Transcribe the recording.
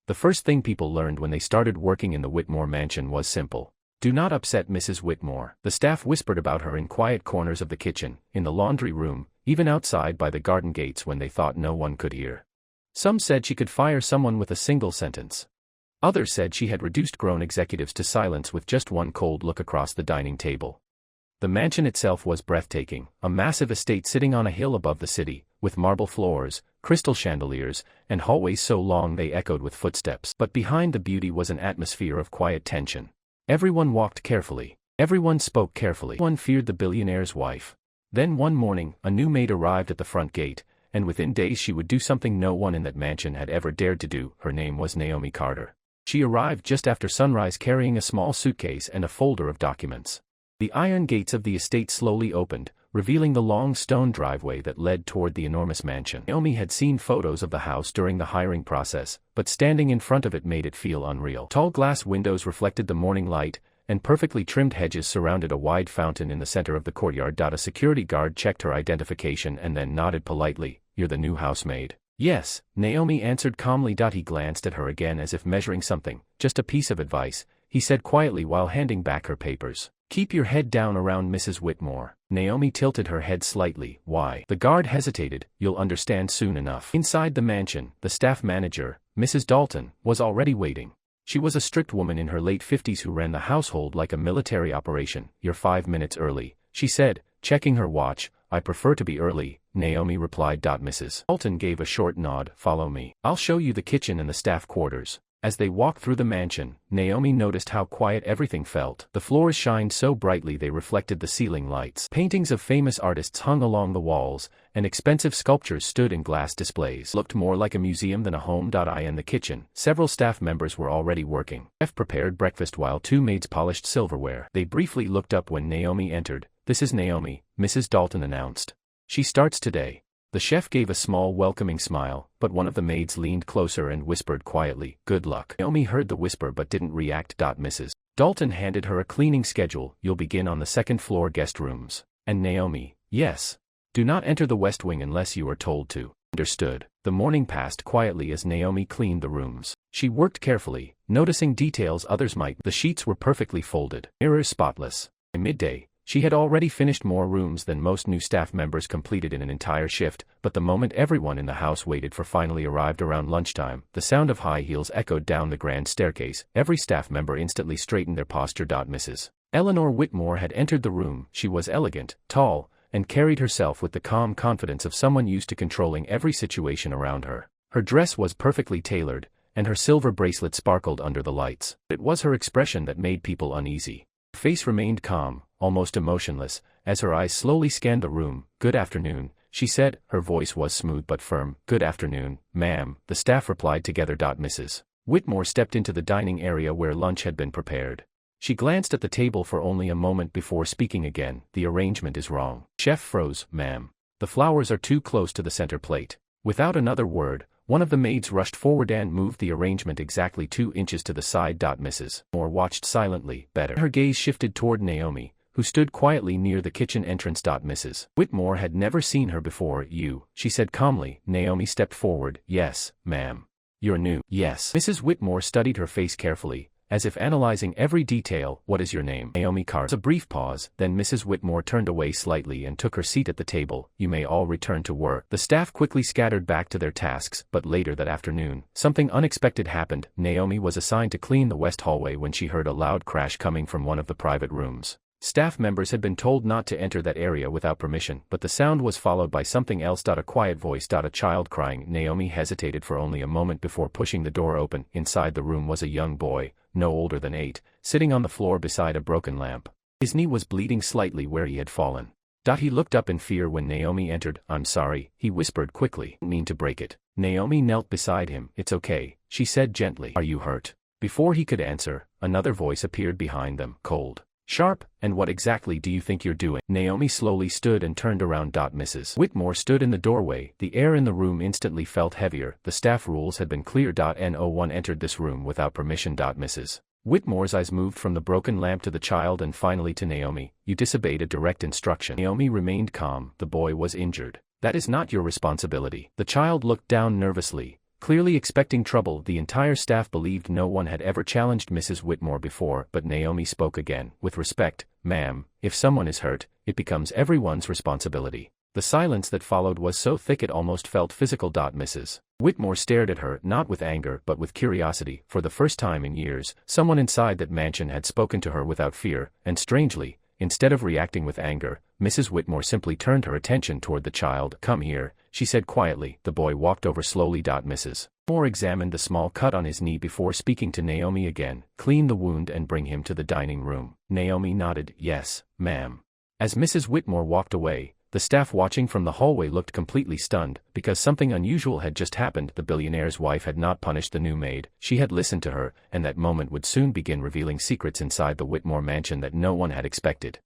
The first thing people learned when they started working in the Whitmore mansion was simple. Do not upset Mrs. Whitmore. The staff whispered about her in quiet corners of the kitchen, in the laundry room, even outside by the garden gates when they thought no one could hear. Some said she could fire someone with a single sentence. Others said she had reduced grown executives to silence with just one cold look across the dining table. The mansion itself was breathtaking, a massive estate sitting on a hill above the city, with marble floors, crystal chandeliers, and hallways so long they echoed with footsteps. But behind the beauty was an atmosphere of quiet tension. Everyone walked carefully. Everyone spoke carefully. One feared the billionaire's wife. Then one morning, a new maid arrived at the front gate, and within days she would do something no one in that mansion had ever dared to do. Her name was Naomi Carter. She arrived just after sunrise carrying a small suitcase and a folder of documents. The iron gates of the estate slowly opened, revealing the long stone driveway that led toward the enormous mansion. Naomi had seen photos of the house during the hiring process, but standing in front of it made it feel unreal. Tall glass windows reflected the morning light, and perfectly trimmed hedges surrounded a wide fountain in the center of the courtyard. A security guard checked her identification and then nodded politely. "You're the new housemaid." "Yes," Naomi answered calmly. He glanced at her again as if measuring something. "Just a piece of advice," he said quietly while handing back her papers. "Keep your head down around Mrs. Whitmore." Naomi tilted her head slightly. "Why?" The guard hesitated. "You'll understand soon enough." Inside the mansion, the staff manager, Mrs. Dalton, was already waiting. She was a strict woman in her late 50s who ran the household like a military operation. "You're 5 minutes early," she said, checking her watch. "I prefer to be early," Naomi replied. Mrs. Dalton gave a short nod. "Follow me. I'll show you the kitchen and the staff quarters." As they walked through the mansion, Naomi noticed how quiet everything felt. The floors shined so brightly they reflected the ceiling lights. Paintings of famous artists hung along the walls, and expensive sculptures stood in glass displays. Looked more like a museum than a home. In the kitchen, several staff members were already working. The chef prepared breakfast while 2 maids polished silverware. They briefly looked up when Naomi entered. "This is Naomi," Mrs. Dalton announced. "She starts today." The chef gave a small welcoming smile, but one of the maids leaned closer and whispered quietly, "Good luck." Naomi heard the whisper but didn't react. Mrs. Dalton handed her a cleaning schedule. "You'll begin on the second floor guest rooms." And Naomi, "Yes. Do not enter the west wing unless you are told to." Understood. The morning passed quietly as Naomi cleaned the rooms. She worked carefully, noticing details others might. The sheets were perfectly folded, mirrors spotless. By midday, she had already finished more rooms than most new staff members completed in an entire shift, but the moment everyone in the house waited for finally arrived around lunchtime. The sound of high heels echoed down the grand staircase. Every staff member instantly straightened their posture. Mrs. Eleanor Whitmore had entered the room. She was elegant, tall, and carried herself with the calm confidence of someone used to controlling every situation around her. Her dress was perfectly tailored, and her silver bracelet sparkled under the lights. It was her expression that made people uneasy. Her face remained calm, almost emotionless, as her eyes slowly scanned the room. "Good afternoon," she said. Her voice was smooth but firm. "Good afternoon, ma'am," the staff replied together. Mrs. Whitmore stepped into the dining area where lunch had been prepared. She glanced at the table for only a moment before speaking again. "The arrangement is wrong." Chef froze. "Ma'am. The flowers are too close to the center plate." Without another word, one of the maids rushed forward and moved the arrangement exactly 2 inches to the side. Mrs. Moore watched silently. "Better." Her gaze shifted toward Naomi, who stood quietly near the kitchen entrance. Mrs. Whitmore had never seen her before. "You," she said calmly. Naomi stepped forward. "Yes, ma'am." "You're new." "Yes." Mrs. Whitmore studied her face carefully, as if analyzing every detail. "What is your name?" "Naomi Carter." A brief pause, then Mrs. Whitmore turned away slightly and took her seat at the table. "You may all return to work." The staff quickly scattered back to their tasks, but later that afternoon, something unexpected happened. Naomi was assigned to clean the west hallway when she heard a loud crash coming from one of the private rooms. Staff members had been told not to enter that area without permission, but the sound was followed by something else. A quiet voice. A child crying. Naomi hesitated for only a moment before pushing the door open. Inside the room was a young boy, no older than 8, sitting on the floor beside a broken lamp. His knee was bleeding slightly where he had fallen. He looked up in fear when Naomi entered. "I'm sorry," he whispered quickly. "Didn't mean to break it." Naomi knelt beside him. "It's okay," she said gently. "Are you hurt?" Before he could answer, another voice appeared behind them. Cold. Sharp. "And what exactly do you think you're doing?" Naomi slowly stood and turned around. Mrs. Whitmore stood in the doorway. The air in the room instantly felt heavier. The staff rules had been clear. No one entered this room without permission. Mrs. Whitmore's eyes moved from the broken lamp to the child and finally to Naomi. "You disobeyed a direct instruction." Naomi remained calm. "The boy was injured. That is not your responsibility." The child looked down nervously, Clearly expecting trouble, the entire staff believed no one had ever challenged Mrs. Whitmore before, but Naomi spoke again. "With respect, ma'am, if someone is hurt, it becomes everyone's responsibility." The silence that followed was so thick it almost felt physical. Mrs. Whitmore stared at her, not with anger but with curiosity. For the first time in years, someone inside that mansion had spoken to her without fear, and strangely, instead of reacting with anger, Mrs. Whitmore simply turned her attention toward the child. "Come here," she said quietly. The boy walked over slowly. Mrs. Whitmore examined the small cut on his knee before speaking to Naomi again. "Clean the wound and bring him to the dining room." Naomi nodded. "Yes, ma'am." As Mrs. Whitmore walked away, the staff watching from the hallway looked completely stunned, because something unusual had just happened. The billionaire's wife had not punished the new maid. She had listened to her, and that moment would soon begin revealing secrets inside the Whitmore mansion that no one had expected.